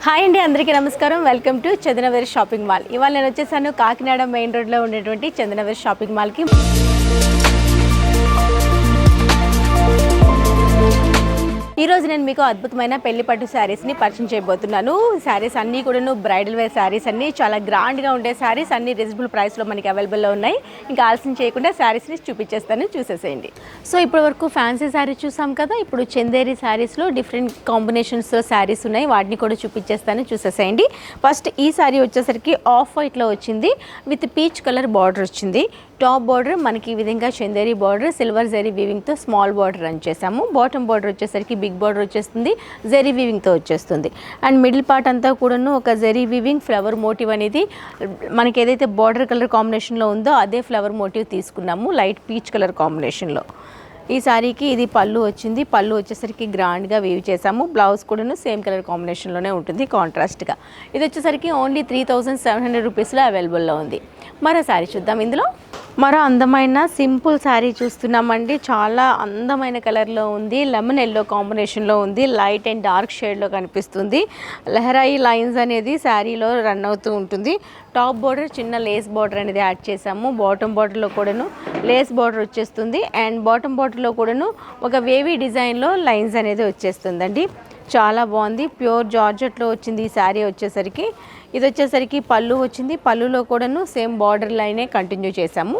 Hi అండి, అందరికీ నమస్కారం. Welcome to Chandanawear shopping mall. ఇవాళ నేను వచ్చేసాను కాకినాడ మెయిన్ రోడ్లో ఉండేటువంటి చందనవేర్ షాపింగ్ మాల్కి. ఈరోజు నేను మీకు అద్భుతమైన పెళ్లి పట్టు శారీస్ని పరిచయం చేయబోతున్నాను. శారీస్ అన్నీ కూడా బ్రైడల్ వేర్ శారీస్ అన్నీ చాలా గ్రాండ్గా ఉండే శారీస్ అన్నీ రీజనబుల్ ప్రైస్లో మనకి అవైలబుల్లో ఉన్నాయి. ఇంకా ఆలస్యం చేయకుండా శారీస్ని చూపించేస్తాను, చూసేసేయండి. సో ఇప్పటి వరకు ఫ్యాన్సీ శారీ చూసాం కదా, ఇప్పుడు చందేరి శారీస్లో డిఫరెంట్ కాంబినేషన్స్లో శారీస్ ఉన్నాయి, వాటిని కూడా చూపించేస్తాను, చూసేసేయండి. ఫస్ట్ ఈ శారీ వచ్చేసరికి ఆఫ్ వైట్లో వచ్చింది, విత్ పీచ్ కలర్ బార్డర్ వచ్చింది. టాప్ బార్డర్ మనకి ఈ విధంగా చందేరి బార్డర్ సిల్వర్ జరీ వీవింగ్తో స్మాల్ బార్డర్ రన్ చేసాము. బాటమ్ బార్డర్ వచ్చేసరికి బిగ్ బార్డర్ వచ్చేస్తుంది, జరీ వీవింగ్తో వచ్చేస్తుంది. అండ్ మిడిల్ పార్ట్ అంతా కూడాను ఒక జరీ వీవింగ్ ఫ్లవర్ మోటివ్ అనేది మనకి ఏదైతే బార్డర్ కలర్ కాంబినేషన్లో ఉందో అదే ఫ్లవర్ మోటివ్ తీసుకున్నాము, లైట్ పీచ్ కలర్ కాంబినేషన్లో. ఈ శారీకి ఇది పళ్ళు వచ్చింది, పళ్ళు వచ్చేసరికి గ్రాండ్గా వీవ్ చేసాము. బ్లౌజ్ కూడాను సేమ్ కలర్ కాంబినేషన్లోనే ఉంటుంది కాంట్రాస్ట్గా. ఇది వచ్చేసరికి ఓన్లీ 3700 రూపీస్లో అవైలబుల్లో ఉంది. మరో శారీ చూద్దాం. ఇందులో మరో అందమైన సింపుల్ శారీ చూస్తున్నామండి. చాలా అందమైన కలర్లో ఉంది, లెమన్ ఎల్లో కాంబినేషన్లో ఉంది, లైట్ అండ్ డార్క్ షేడ్లో కనిపిస్తుంది. లెహరాయి లైన్స్ అనేది శారీలో రన్ అవుతూ ఉంటుంది. టాప్ బార్డర్ చిన్న లేస్ బార్డర్ అనేది యాడ్ చేసాము. బాటమ్ బార్డర్లో కూడాను లేస్ బార్డర్ వచ్చేస్తుంది. అండ్ బాటమ్ బార్డర్లో కూడాను ఒక వేవీ డిజైన్లో లైన్స్ అనేది వచ్చేస్తుందండి. చాలా బాగుంది, ప్యూర్ జార్జెట్లో వచ్చింది ఈ శారీ వచ్చేసరికి. ఇది వచ్చేసరికి పళ్ళు వచ్చింది, పళ్ళులో కూడాను సేమ్ బార్డర్ లైనే కంటిన్యూ చేసాము.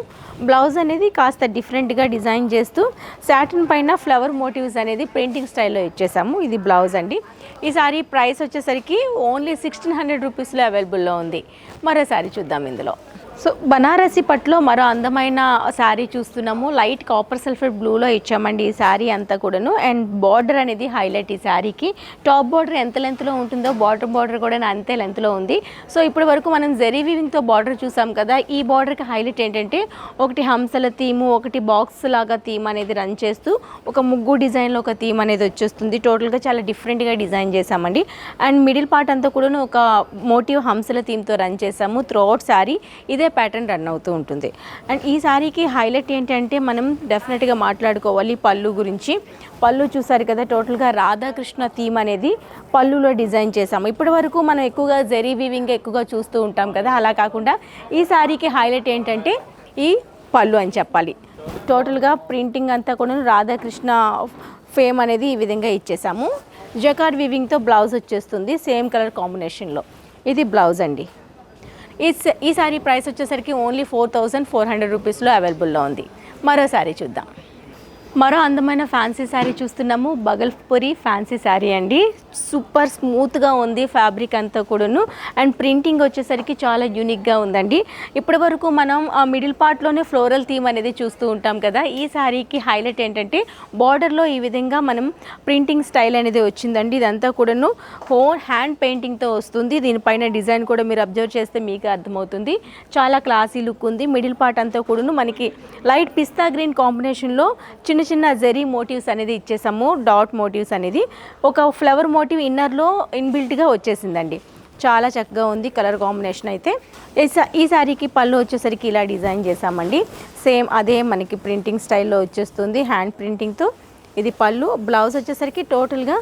బ్లౌజ్ అనేది కాస్త డిఫరెంట్గా డిజైన్ చేస్తూ సాటిన్ పైన ఫ్లవర్ మోటివ్స్ అనేది పెయింటింగ్ స్టైల్లో ఇచ్చేసాము. ఇది బ్లౌజ్ అండి. ఈ శారీ ప్రైస్ వచ్చేసరికి ఓన్లీ 1600 రూపీస్లో అవైలబుల్లో ఉంది. మరో శారీ చూద్దాం. ఇందులో సో బనారసి పట్టులో మరో అందమైన శారీ చూస్తున్నాము. లైట్ కాపర్ సల్ఫేట్ బ్లూలో ఇచ్చామండి ఈ శారీ అంతా కూడాను. అండ్ బార్డర్ అనేది హైలైట్ ఈ శారీకి. టాప్ బార్డర్ ఎంత లెంత్లో ఉంటుందో బాటమ్ బార్డర్ కూడా అంతే లెంత్లో ఉంది. సో ఇప్పటి వరకు మనం జరీ వీవింగ్తో బార్డర్ చూసాం కదా, ఈ బార్డర్కి హైలైట్ ఏంటంటే ఒకటి హంసల థీము, ఒకటి బాక్స్ లాగా థీమ్ అనేది రన్ చేస్తూ ఒక ముగ్గు డిజైన్లో ఒక థీమ్ అనేది వచ్చేస్తుంది. టోటల్గా చాలా డిఫరెంట్గా డిజైన్ చేసామండి. అండ్ మిడిల్ పార్ట్ అంతా కూడా ఒక మోటివ్ హంసల థీమ్తో రన్ చేసాము. త్రూఅవుట్ శారీ ఇదే ప్యాటర్న్ రన్ అవుతూ ఉంటుంది. అండ్ ఈ శారీకి హైలైట్ ఏంటంటే మనం డెఫినెట్గా మాట్లాడుకోవాలి పళ్ళు గురించి. పళ్ళు చూసారు కదా, టోటల్గా రాధాకృష్ణ థీమ్ అనేది పళ్ళులో డిజైన్ చేసాము. ఇప్పటి వరకు మనం ఎక్కువగా జరీ వీవింగ్ ఎక్కువగా చూస్తూ ఉంటాం కదా, అలా కాకుండా ఈ శారీకి హైలైట్ ఏంటంటే ఈ పళ్ళు అని చెప్పాలి. టోటల్గా ప్రింటింగ్ అంతా కూడా రాధాకృష్ణ ఫేమ్ అనేది ఈ విధంగా ఇచ్చేసాము. జకార్డ్ వీవింగ్తో బ్లౌజ్ వచ్చేస్తుంది సేమ్ కలర్ కాంబినేషన్లో. ఇది బ్లౌజ్ అండి. ఈ శారీ ప్రైస్ వచ్చేసరికి ఓన్లీ 4400 రూపీస్లో అవైలబుల్లో ఉంది. మరో శారీ చూద్దాం. మరో అందమైన ఫ్యాన్సీ శారీ చూస్తున్నాము. బగల్పూరి ఫ్యాన్సీ శారీ అండి. సూపర్ స్మూత్గా ఉంది ఫ్యాబ్రిక్ అంతా కూడాను. అండ్ ప్రింటింగ్ వచ్చేసరికి చాలా యూనిక్గా ఉందండి. ఇప్పటి వరకు మనం ఆ మిడిల్ పార్ట్లోనే ఫ్లోరల్ థీమ్ అనేది చూస్తూ ఉంటాం కదా, ఈ శారీకి హైలైట్ ఏంటంటే బార్డర్లో ఈ విధంగా మనం ప్రింటింగ్ స్టైల్ అనేది వచ్చిందండి. ఇదంతా కూడాను హ్యాండ్ పెయింటింగ్తో వస్తుంది. దీనిపైన డిజైన్ కూడా మీరు అబ్జర్వ్ చేస్తే మీకు అర్థమవుతుంది. చాలా క్లాసీ లుక్ ఉంది. మిడిల్ పార్ట్ అంతా కూడాను మనకి లైట్ పిస్తా గ్రీన్ కాంబినేషన్లో చిన్న చిన్న జరీ మోటివ్స్ అనేది ఇచ్చేసాము. డాట్ మోటివ్స్ అనేది ఒక ఫ్లవర్ మోటివ్ ఇన్నర్లో ఇన్బిల్ట్గా వచ్చేసిందండి. చాలా చక్కగా ఉంది కలర్ కాంబినేషన్ అయితే. ఈ శారీకి పళ్ళు వచ్చేసరికి ఇలా డిజైన్ చేసామండి. సేమ్ అదే మనకి ప్రింటింగ్ స్టైల్లో వచ్చేస్తుంది హ్యాండ్ ప్రింటింగ్తో. ఇది పళ్ళు. బ్లౌజ్ వచ్చేసరికి టోటల్గా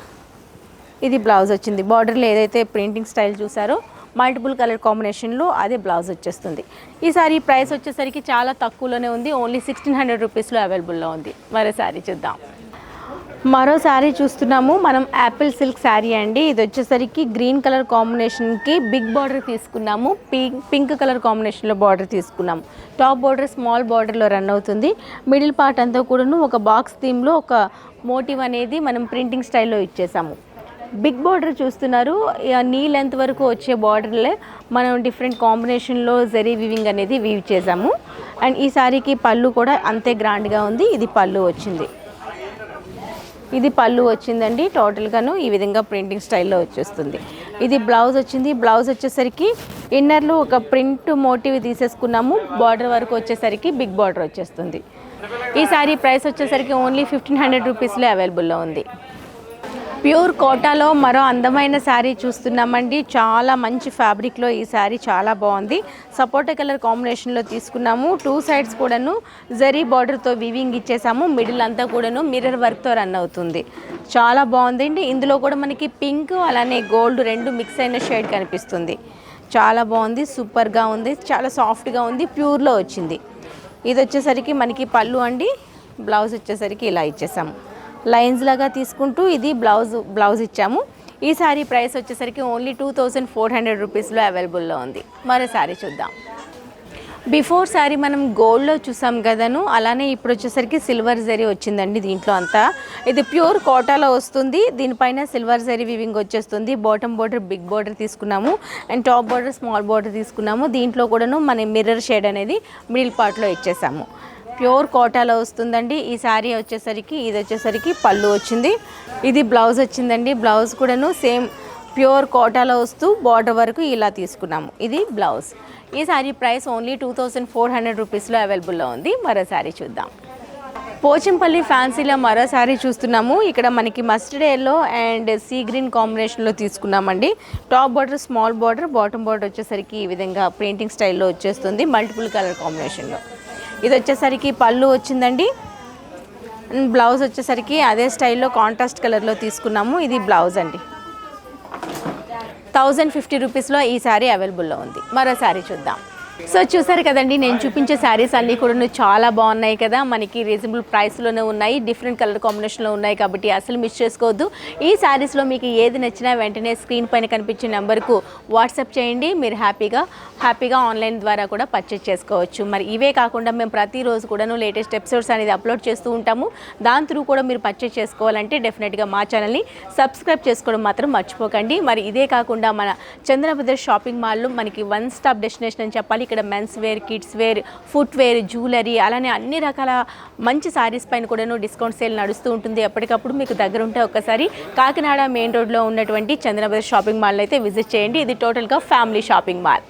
ఇది బ్లౌజ్ వచ్చింది. బార్డర్లో ఏదైతే ప్రింటింగ్ స్టైల్ చూసారో మల్టిపుల్ కలర్ కాంబినేషన్లో అదే బ్లౌజ్ వచ్చేస్తుంది. ఈ శారీ ప్రైస్ వచ్చేసరికి చాలా తక్కువలోనే ఉంది, ఓన్లీ 1600 రూపీస్లో అవైలబుల్లో ఉంది. మరో శారీ చూద్దాం. మరో శారీ చూస్తున్నాము మనం. యాపిల్ సిల్క్ శారీ అండి. ఇది వచ్చేసరికి గ్రీన్ కలర్ కాంబినేషన్కి బిగ్ బార్డర్ తీసుకున్నాము, పింక్ కలర్ కాంబినేషన్లో బార్డర్ తీసుకున్నాము. టాప్ బార్డర్ స్మాల్ బార్డర్లో రన్ అవుతుంది. మిడిల్ పార్ట్ అంతా కూడాను ఒక బాక్స్ థీమ్లో ఒక మోటివ్ అనేది మనం ప్రింటింగ్ స్టైల్లో ఇచ్చేసాము. బిగ్ బార్డర్ చూస్తున్నారు, నీ లెంత్ వరకు వచ్చే బార్డర్లే మనం డిఫరెంట్ కాంబినేషన్లో జరీ వీవింగ్ అనేది వీవ్ చేసాము. అండ్ ఈ శారీకి పళ్ళు కూడా అంతే గ్రాండ్గా ఉంది. ఇది పళ్ళు వచ్చింది. ఇది పళ్ళు వచ్చిందండి. టోటల్గాను ఈ విధంగా ప్రింటింగ్ స్టైల్లో వచ్చేస్తుంది. ఇది బ్లౌజ్ వచ్చింది. బ్లౌజ్ వచ్చేసరికి ఇన్నర్లో ఒక ప్రింట్ మోటివ్ తీసేసుకున్నాము. బార్డర్ వరకు వచ్చేసరికి బిగ్ బార్డర్ వచ్చేస్తుంది. ఈ శారీ ప్రైస్ వచ్చేసరికి ఓన్లీ 1500 రూపీస్లో అవైలబుల్లో ఉంది. ప్యూర్ కోటాలో మరో అందమైన శారీ చూస్తున్నామండి. చాలా మంచి ఫ్యాబ్రిక్లో ఈ శారీ చాలా బాగుంది. సపోటా కలర్ కాంబినేషన్లో తీసుకున్నాము. 2 సైడ్స్ కూడాను జరీ బార్డర్తో వీవింగ్ ఇచ్చేసాము. మిడిల్ అంతా కూడాను మిర్రర్ వర్క్తో రన్ అవుతుంది. చాలా బాగుందండి. ఇందులో కూడా మనకి పింక్ అలానే గోల్డ్ 2 మిక్స్ అయిన షేడ్ కనిపిస్తుంది. చాలా బాగుంది, సూపర్గా ఉంది, చాలా సాఫ్ట్గా ఉంది, ప్యూర్లో వచ్చింది. ఇది వచ్చేసరికి మనకి పళ్ళు అండి. బ్లౌజ్ వచ్చేసరికి ఇలా ఇచ్చేసాము. లైన్స్ లాగా తీసుకుంటూ ఇది బ్లౌజ్ ఇచ్చాము. ఈ శారీ ప్రైస్ వచ్చేసరికి ఓన్లీ 2400 రూపీస్లో అవైలబుల్లో ఉంది. మరో శారీ చూద్దాం. బిఫోర్ శారీ మనం గోల్డ్లో చూసాం కదను, అలానే ఇప్పుడు వచ్చేసరికి సిల్వర్ జరీ వచ్చిందండి. దీంట్లో అంతా ఇది ప్యూర్ కోటాలో వస్తుంది. దీనిపైన సిల్వర్ జరీ వివింగ్ వచ్చేస్తుంది. బాటమ్ బార్డర్ బిగ్ బార్డర్ తీసుకున్నాము and top border small border తీసుకున్నాము. దీంట్లో కూడాను మన మిర్రర్ షేడ్ అనేది మిడిల్ పార్ట్లో ఇచ్చేసాము. ప్యూర్ కోటాలో వస్తుందండి. ఈ శారీ వచ్చేసరికి ఇది వచ్చేసరికి పళ్ళు వచ్చింది. ఇది బ్లౌజ్ వచ్చిందండి. బ్లౌజ్ కూడాను సేమ్ ప్యూర్ కోటాలో వస్తూ బార్డర్ వరకు ఇలా తీసుకున్నాము. ఇది బ్లౌజ్. ఈ శారీ ప్రైస్ ఓన్లీ 2400 రూపీస్లో అవైలబుల్లో ఉంది. మరో శారీ చూద్దాం. పోచంపల్లి ఫ్యాన్సీలో మరో శారీ చూస్తున్నాము. ఇక్కడ మనకి mustard yellow and sea green కాంబినేషన్లో తీసుకున్నామండి. Top border small border, bottom border వచ్చేసరికి ఈ విధంగా పెయింటింగ్ స్టైల్లో వచ్చేస్తుంది. మల్టిపుల్ కలర్ కాంబినేషన్లో. ఇది వచ్చేసరికి పళ్ళు వచ్చిందండి. బ్లౌజ్ వచ్చేసరికి అదే స్టైల్లో కాంట్రాస్ట్ కలర్లో తీసుకున్నాము. ఇది బ్లౌజ్ అండి. 1050 రూపీస్లో ఈ శారీ అవైలబుల్లో ఉంది. మరో శారీ చూద్దాం. సో చూసారు కదండి, నేను చూపించే శారీస్ అన్నీ కూడా చాలా బాగున్నాయి కదా. మనకి రీజనబుల్ ప్రైస్లోనే ఉన్నాయి, డిఫరెంట్ కలర్ కాంబినేషన్లో ఉన్నాయి కాబట్టి అసలు మిస్ చేసుకోవద్దు. ఈ శారీస్లో మీకు ఏది నచ్చినా వెంటనే స్క్రీన్ పైన కనిపించే నెంబర్కు వాట్సాప్ చేయండి. మీరు హ్యాపీగా ఆన్లైన్ ద్వారా కూడా పర్చేస్ చేసుకోవచ్చు. మరి ఇవే కాకుండా మేము ప్రతిరోజు కూడాను లేటెస్ట్ ఎపిసోడ్స్ అనేది అప్లోడ్ చేస్తూ ఉంటాము. దాని త్రూ కూడా మీరు పర్చేస్ చేసుకోవాలంటే డెఫినెట్గా మా ఛానల్ని సబ్స్క్రైబ్ చేసుకోవడం మాత్రం మర్చిపోకండి. మరి ఇదే కాకుండా మన చందన బ్రదర్స్ షాపింగ్ మాల్లో మనకి వన్ స్టాప్ డెస్టినేషన్ అని చెప్పాలి. ఇక్కడ men's wear, kids wear, footwear, jewellery అలానే అన్ని రకాల మంచి శారీస్ పైన కూడాను డిస్కౌంట్ సేల్ నడుస్తూ ఉంటుంది. ఎప్పటికప్పుడు మీకు దగ్గర ఉంటే ఒక్కసారి కాకినాడ మెయిన్ రోడ్లో ఉన్నటువంటి చందన బ్రదర్స్ షాపింగ్ మాల్ అయితే విజిట్ చేయండి. ఇది టోటల్గా ఫ్యామిలీ షాపింగ్ మాల్.